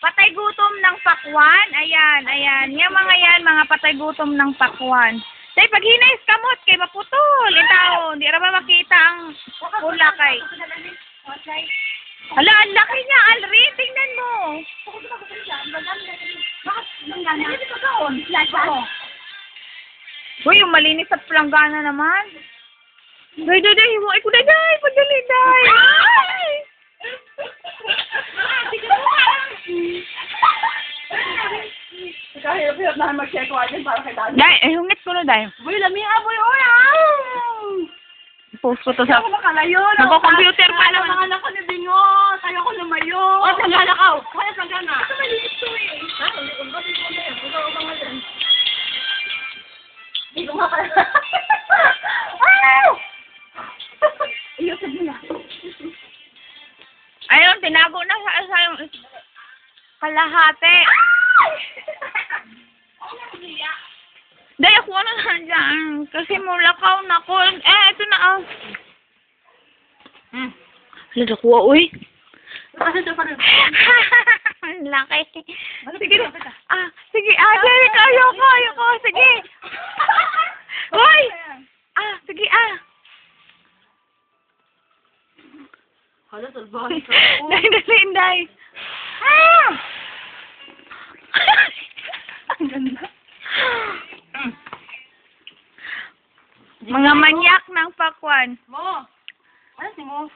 Patay gutom ng pakwan. Ayan, ayan. Yung mga yan, mga patay gutom ng pakwan. Day, pag hinay kamot, kay maputol. Itaw, hindi ra ba makita ang pula kay. Hala, ang laki niya, Alrin. Tingnan mo. Uy, yung malinis sa planggana naman. Day, hiwain ko, day, padali, day. Ay! Kahirap-hirap na mag-check ko agad para kay Dani. Day, hungit ko na, day. Boy, lamia, boy, oy, Post ko to sa... Ako makalayo. Nagko-computer pa naman. Ang anak ko ni Bingo. Tayo ko lumayo. O, sanggana ka. Kaya sanggana. Ito malinis ko eh. Ha? Hindi ko nga pala. Iyusap mo na. Ayun, tinago na sa yung kalahati. Day, ako ano na dyan. Kasi mulakaw na ko. Ito na ah. Hala, nakuha, uy. Kasi ito pa rin. Ang laki. Sige. Sige. Sige. Ayoko. Sige. Uy. Sige. Hala, salbahan ka. Day. Ang ganda. Mga manyak ng pakwan. Mo. Ano si Mo?